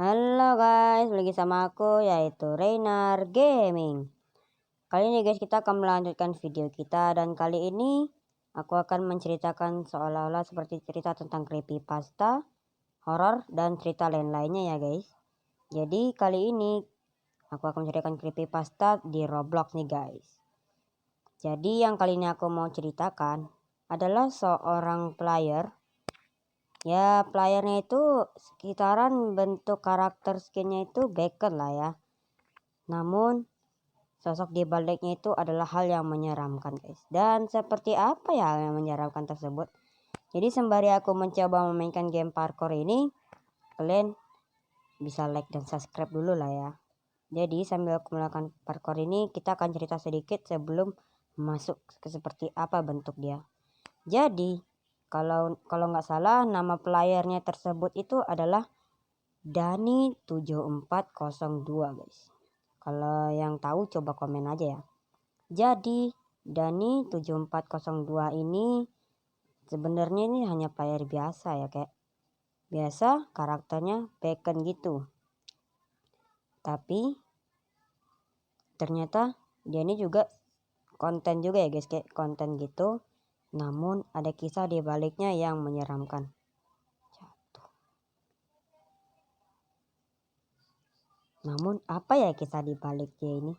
Halo guys, lagi sama aku yaitu Reinar Gaming. Kali ini guys kita akan melanjutkan video kita, dan kali ini aku akan menceritakan seolah-olah seperti cerita tentang creepypasta, horor, dan cerita lain-lainnya ya guys. Jadi kali ini aku akan menceritakan creepypasta di Roblox nih guys. Jadi yang kali ini aku mau ceritakan adalah seorang player. Ya, playernya itu sekitaran bentuk karakter skinnya itu bacon lah ya. Namun sosok di baliknya itu adalah hal yang menyeramkan guys. Dan seperti apa ya hal yang menyeramkan tersebut? Jadi sembari aku mencoba memainkan game parkour ini, kalian bisa like dan subscribe dulu lah ya. Jadi sambil aku melakukan parkour ini, kita akan cerita sedikit sebelum masuk ke seperti apa bentuk dia. Jadi kalau nggak salah nama playernya tersebut itu adalah Dani 7402 guys. Kalau yang tahu coba komen aja ya. Jadi Dani 7402 ini sebenarnya ini hanya player biasa ya, kayak biasa karakternya bacon gitu. Tapi ternyata dia ini juga konten juga ya guys, kayak konten gitu. Namun ada kisah di baliknya yang menyeramkan. Namun apa ya kisah di balik dia ini?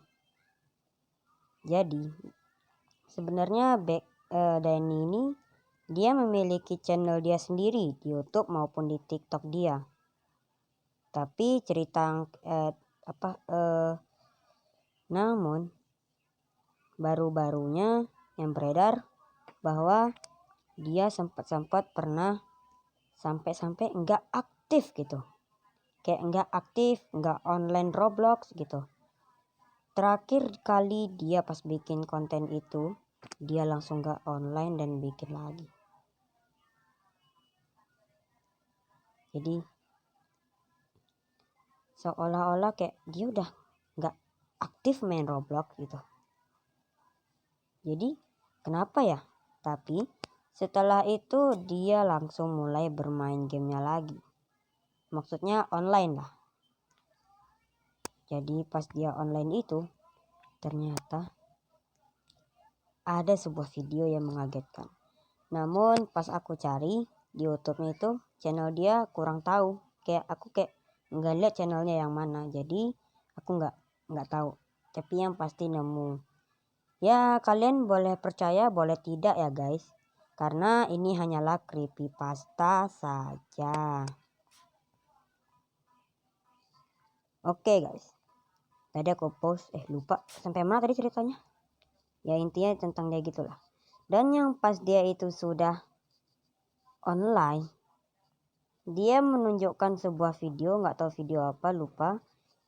Jadi sebenarnya Dani ini dia memiliki channel dia sendiri di YouTube maupun di TikTok dia. Tapi cerita namun baru-barunya yang beredar bahwa dia sempat pernah sampai enggak aktif gitu. Kayak enggak aktif, enggak online Roblox gitu. Terakhir kali dia pas bikin konten itu, dia langsung enggak online dan bikin lagi. Jadi seolah-olah kayak dia udah enggak aktif main Roblox gitu. Jadi kenapa ya? Tapi setelah itu dia langsung mulai bermain gamenya lagi. Maksudnya online lah. Jadi pas dia online itu ternyata ada sebuah video yang mengagetkan. Namun pas aku cari di YouTube-nya itu channel dia kurang tahu. Kayak aku kayak nggak lihat channelnya yang mana. Jadi aku nggak tahu. Tapi yang pasti nemu. Ya kalian boleh percaya boleh tidak ya guys. Karena ini hanyalah creepypasta saja. Oke guys. Tadi aku post lupa sampai mana tadi ceritanya. Ya intinya tentang dia gitulah. Dan yang pas dia itu sudah online, dia menunjukkan sebuah video, nggak tahu video apa, lupa.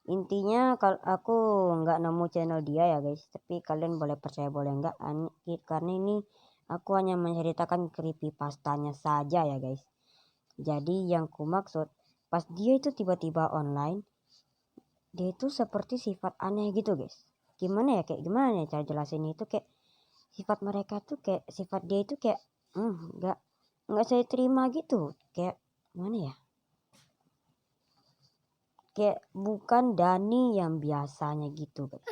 Intinya kalau aku nggak nemu channel dia ya guys, tapi kalian boleh percaya boleh enggak, karena ini aku hanya menceritakan creepypastanya saja ya guys. Jadi yang ku maksud pas dia itu tiba-tiba online, dia itu seperti sifat aneh gitu guys. Gimana ya, kayak gimana ya cara jelasin itu, kayak sifat mereka tuh kayak sifat dia itu kayak nggak saya terima gitu, kayak gimana ya, kayak bukan Dani yang biasanya gitu guys.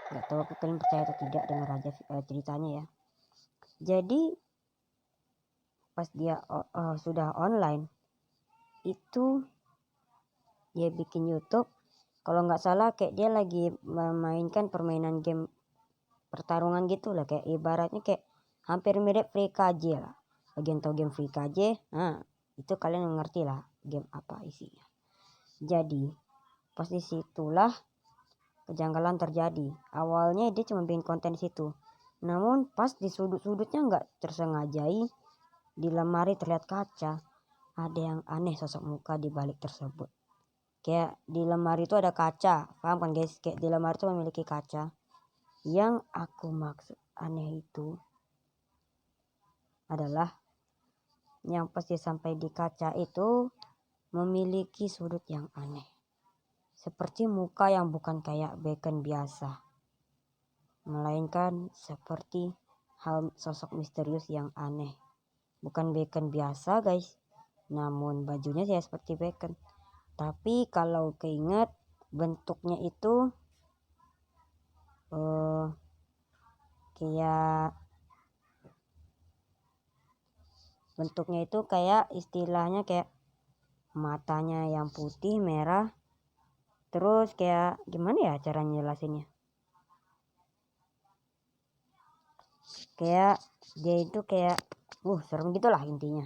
Nggak tahu aku kalian percaya atau tidak dengar aja ceritanya ya. Jadi pas dia sudah online itu dia bikin YouTube, kalau nggak salah kayak dia lagi memainkan permainan game pertarungan gitu lah, kayak ibaratnya kayak hampir mirip Free KJ lah. Bagian tahu game Free KJ, nah itu kalian mengerti lah game apa isinya. Jadi pas disitulah kejanggalan terjadi. Awalnya dia cuma bikin konten situ, namun pas di sudut-sudutnya nggak tersengajai di lemari terlihat kaca. Ada yang aneh sosok muka di balik tersebut. Kayak di lemari itu ada kaca, paham kan guys? Kayak di lemari itu memiliki kaca. Yang aku maksud aneh itu adalah yang pas dia sampai di kaca itu memiliki sudut yang aneh. Seperti muka yang bukan kayak bacon biasa, melainkan seperti hal sosok misterius yang aneh. Bukan bacon biasa guys, namun bajunya ya seperti bacon. Tapi kalau keinget bentuknya itu kayak istilahnya kayak matanya yang putih merah, terus kayak gimana ya cara jelasinnya, kayak dia itu kayak serem gitulah intinya.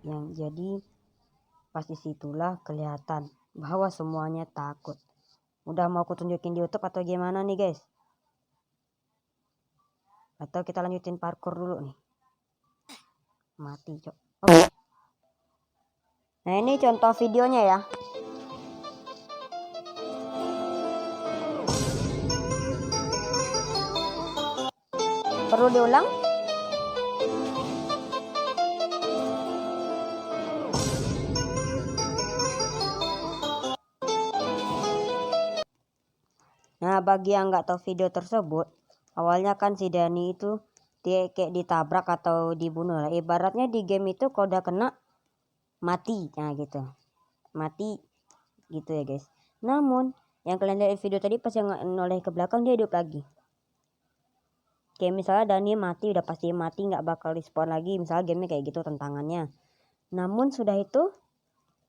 Yang jadi pas disitulah kelihatan bahwa semuanya takut. Udah mau aku tunjukin di YouTube atau gimana nih guys? Atau kita lanjutin parkour dulu nih? Mati cok. Oke. Nah ini contoh videonya ya. Perlu diulang? Nah bagi yang nggak tahu video tersebut, awalnya kan si Dani itu dia kayak ditabrak atau dibunuh lah. Ibaratnya di game itu kalau udah kena mati, nah gitu, mati gitu ya guys. Namun yang kalian lihat video tadi pas yang noleh ke belakang dia hidup lagi. Kayak misalnya Dani mati, udah pasti mati, nggak bakal respawn lagi. Misalnya gamenya kayak gitu tantangannya. Namun sudah itu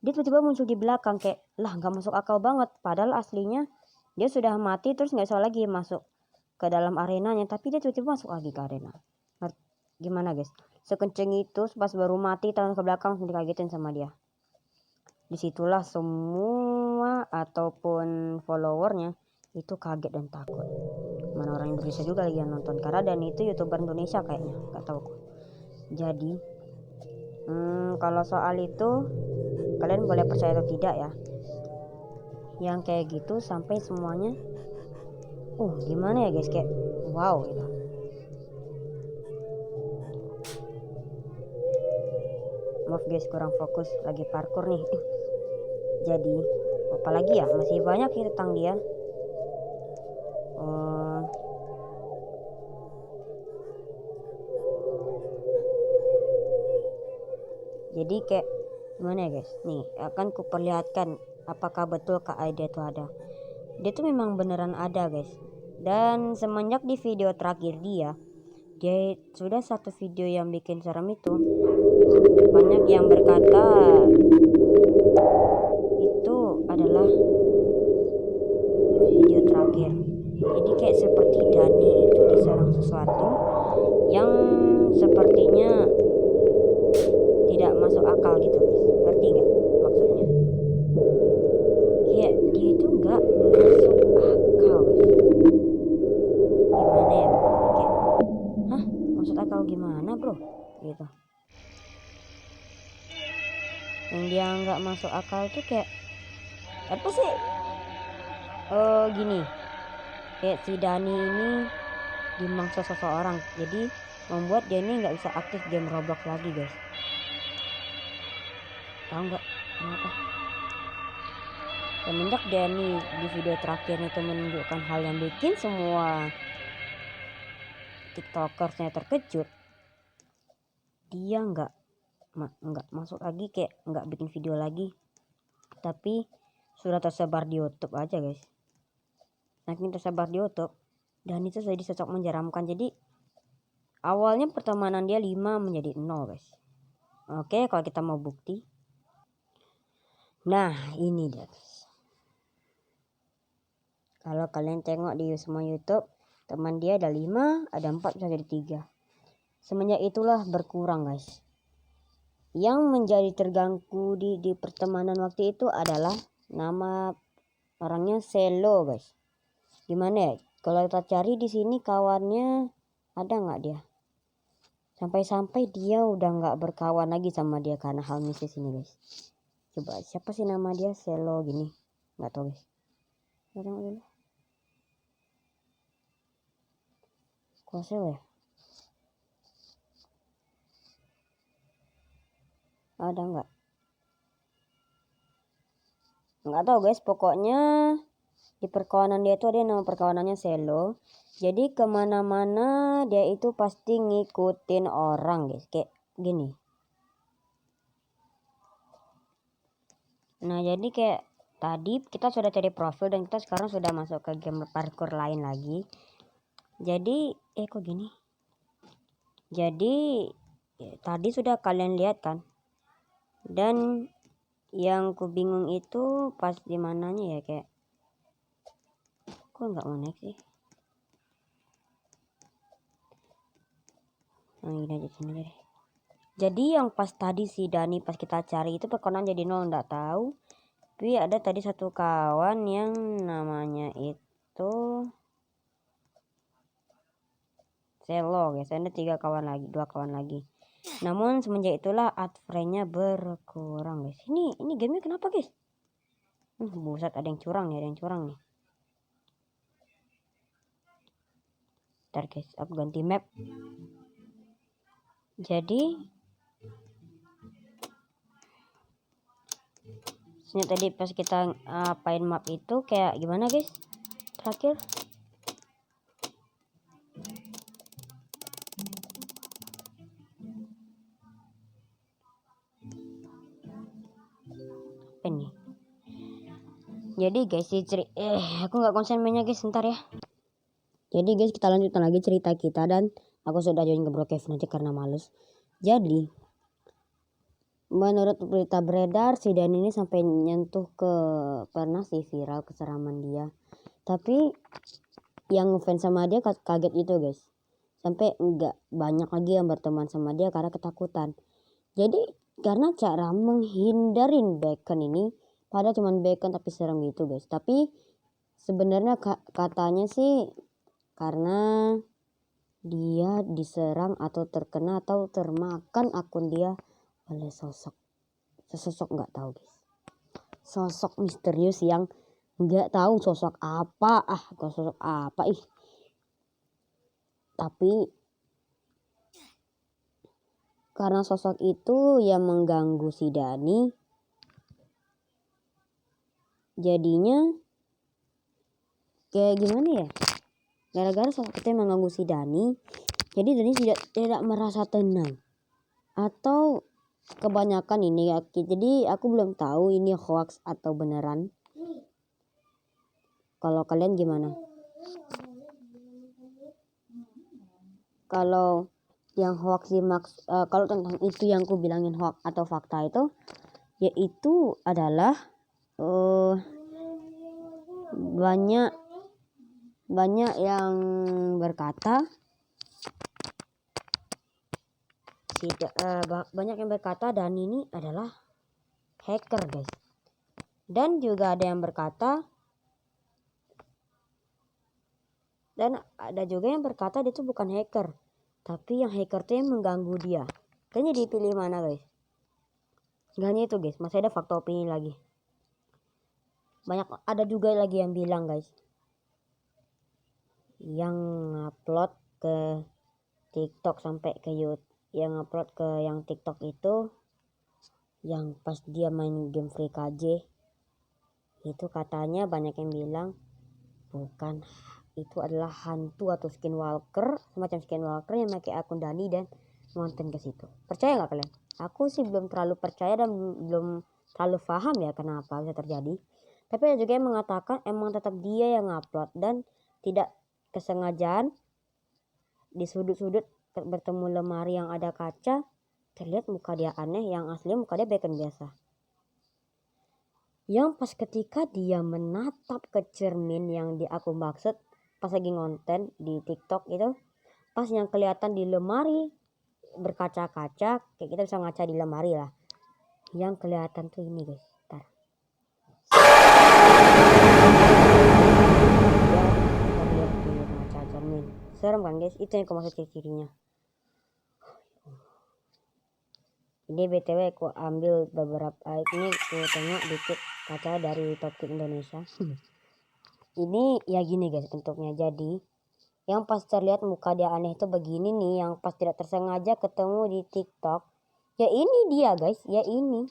dia tiba-tiba muncul di belakang, kayak lah nggak masuk akal banget. Padahal aslinya dia sudah mati terus nggak bisa lagi masuk ke dalam arenanya, tapi dia tiba-tiba masuk lagi ke arena. Gimana guys? Sekenceng itu pas baru mati tangan ke belakang dikagetin sama dia. Disitulah semua ataupun followernya itu kaget dan takut. Mana orang Indonesia juga lagi yang nonton, karena dan itu YouTuber Indonesia kayaknya, nggak tahu. Jadi kalau soal itu kalian boleh percaya atau tidak ya, yang kayak gitu sampai semuanya gimana ya guys, kayak wow gitu. Maaf guys, kurang fokus lagi parkour nih. Jadi apalagi ya, masih banyak ya tentang dia. Jadi kayak gimana ya guys, nih akan kuperlihatkan apakah betul Kak Aida itu ada. Dia tuh memang beneran ada guys. Dan semenjak di video terakhir dia sudah satu video yang bikin serem itu, banyak yang berkata itu adalah video terakhir. Jadi kayak seperti Dani itu diserang sesuatu yang sepertinya tidak masuk akal gitu guys. Ngerti nggak maksudnya? Kayak dia itu nggak masuk akal guys. Gimana ya? Kayak maksud akal gimana bro? Gitu. Yang dia nggak masuk akal tuh kayak apa sih? Gini, kayak si Dani ini dimangsa seseorang, jadi membuat dia ini nggak bisa aktif game Roblox lagi guys. Tahu nggak kenapa? Semenjak Dani di video terakhir itu menunjukkan hal yang bikin semua tiktokersnya terkejut, dia nggak masuk lagi, kayak nggak bikin video lagi, tapi sudah tersebar di YouTube aja guys. Saking tersebar di YouTube, dan itu jadi sosok menyeramkan. Jadi awalnya pertemanan dia 5 menjadi 0 guys. Oke, kalau kita mau bukti, nah ini dia guys. Kalau kalian tengok di semua YouTube, teman dia ada 5, ada 4 bisa jadi 3. Semenjak itulah berkurang guys. Yang menjadi terganggu di pertemanan waktu itu adalah nama orangnya Selo guys. Gimana ya? Kalau kita cari di sini kawannya ada nggak dia? Sampai-sampai dia udah nggak berkawan lagi sama dia karena hal mistis ini guys. Coba siapa sih nama dia Selo gini? Nggak tahu guys. Tengok dulu. Kok Selo ya? Ada nggak? Nggak tahu guys. Pokoknya di perkawanan dia tuh ada nama perkawanannya Selo. Jadi kemana-mana dia itu pasti ngikutin orang guys, kayak gini. Nah jadi kayak tadi kita sudah cari profil dan kita sekarang sudah masuk ke game parkour lain lagi. Jadi kok gini. Jadi tadi sudah kalian lihat kan. Dan yang ku bingung itu pas di mananya ya, kayak kok nggak mau naik sih. Nah ini aja sini deh. Jadi yang pas tadi si Dani pas kita cari itu perkonan jadi 0, nggak tahu. Tapi ada tadi satu kawan yang namanya itu Selo guys. Ada 3 kawan lagi, 2 kawan lagi. Namun semenjak itulah adframe-nya berkurang guys. Ini gamenya kenapa guys? Buset, ada yang curang nih, Ntar guys, aku ganti map. Jadi tadi pas kita apain map itu kayak gimana guys? Terakhir apa nih? Jadi guys aku nggak konsen mainnya guys, sebentar ya. Jadi guys, kita lanjutkan lagi cerita kita dan aku sudah join ke Brookhaven aja karena males. Jadi menurut berita beredar si Dan ini sampai nyentuh ke pernah sih viral keseraman dia. Tapi yang ngefans sama dia kaget itu guys. Sampai enggak banyak lagi yang berteman sama dia karena ketakutan. Jadi karena cara menghindarin bacon ini, padahal cuman bacon tapi serem gitu guys. Tapi sebenarnya katanya sih karena dia diserang atau terkena atau termakan akun dia oleh sosok nggak tahu guys, sosok misterius yang nggak tahu sosok apa tapi karena sosok itu yang mengganggu si Dani, jadinya kayak gimana ya, gara-gara sosok itu yang mengganggu si Dani, jadi Dani tidak merasa tenang. Atau kebanyakan ini ya, jadi aku belum tahu ini hoax atau beneran. Kalau kalian gimana? Kalau yang hoax kalau tentang itu yang aku bilangin hoax atau fakta itu, yaitu adalah banyak yang berkata dan ini adalah hacker guys. Dan juga ada yang berkata dia tuh bukan hacker, tapi yang hacker tuh yang mengganggu dia. Kayaknya dipilih mana guys? Gak hanya itu guys, masih ada fakta opini lagi. Ada juga lagi yang bilang guys, yang upload ke TikTok sampai ke YouTube, yang upload ke yang TikTok itu yang pas dia main game Free KJ itu, katanya banyak yang bilang bukan, itu adalah hantu atau skinwalker, semacam skinwalker yang pakai akun Dani dan ngonten ke situ. Percaya nggak kalian? Aku sih belum terlalu percaya dan belum terlalu paham ya kenapa bisa terjadi. Tapi ada juga yang mengatakan emang tetap dia yang upload dan tidak kesengajaan di sudut-sudut bertemu lemari yang ada kaca, terlihat muka dia aneh, yang aslinya muka dia bacon biasa. Yang pas ketika dia menatap ke cermin yang aku maksud pas lagi ngonten di TikTok itu, pas yang kelihatan di lemari berkaca-kaca, kayak kita bisa ngaca di lemari lah, yang kelihatan tuh ini guys, ntar lihat di ngaca cermin, serem kan guys, itu yang aku maksud ciri-cirinya. Ini BTW aku ambil beberapa ini, aku tengok dikit kaca dari Top Kick Indonesia. Ini ya gini guys bentuknya. Jadi yang pas terlihat muka dia aneh itu begini nih, yang pas tidak tersengaja ketemu di TikTok, ya ini dia guys, ya ini.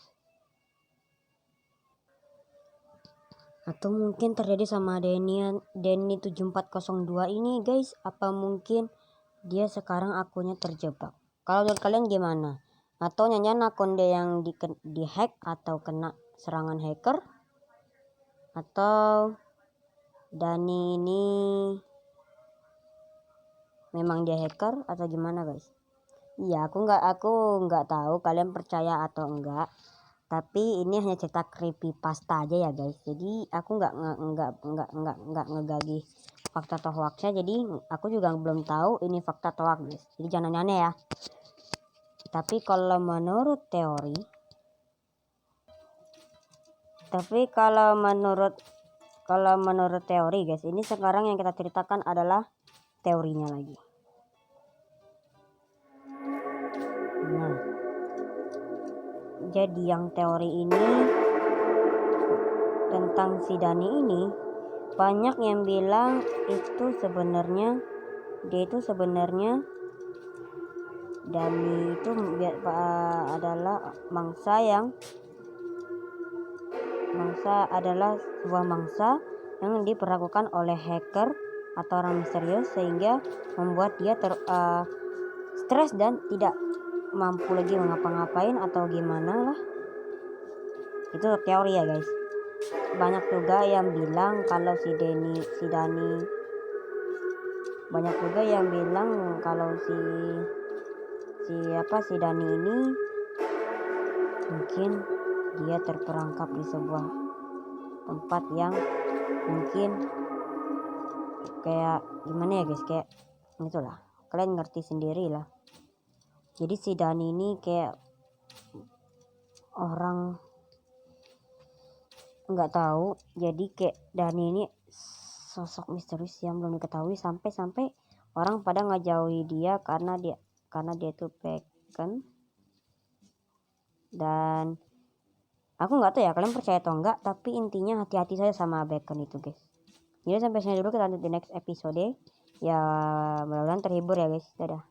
Atau mungkin terjadi sama Denny 7402 ini guys, apa mungkin dia sekarang akunnya terjebak? Kalau menurut kalian gimana? Atau nyanyian akun dia yang di hack atau kena serangan hacker, atau Dani ini memang dia hacker atau gimana guys? Iya, aku nggak tahu kalian percaya atau enggak. Tapi ini hanya cerita creepypasta aja ya guys. Jadi aku nggak ngegagi fakta atau hoaxnya. Jadi aku juga belum tahu ini fakta atau hoax guys. Jadi jangan aneh ya. Tapi kalau menurut teori, guys, ini sekarang yang kita ceritakan adalah teorinya lagi. Nah, jadi yang teori ini tentang si Dani ini, banyak yang bilang itu sebenarnya Dani itu adalah sebuah mangsa yang diperlakukan oleh hacker atau orang misterius sehingga membuat dia stres dan tidak mampu lagi mengapa-ngapain atau gimana lah. Itu teori ya guys. Banyak juga yang bilang kalau si Dani banyak juga yang bilang kalau si Dani ini mungkin dia terperangkap di sebuah tempat yang mungkin kayak gimana ya guys, kayak itulah, kalian ngerti sendiri lah. Jadi si Dani ini kayak orang nggak tahu, jadi kayak Dani ini sosok misterius yang belum diketahui sampai orang pada ngejauhi dia karena dia itu vegan. Dan aku nggak tahu ya kalian percaya atau enggak, tapi intinya hati-hati saja sama bacon itu guys. Jadi sampai sini dulu, kita lanjut di next episode ya, mudah-mudahan terhibur ya guys. Dadah.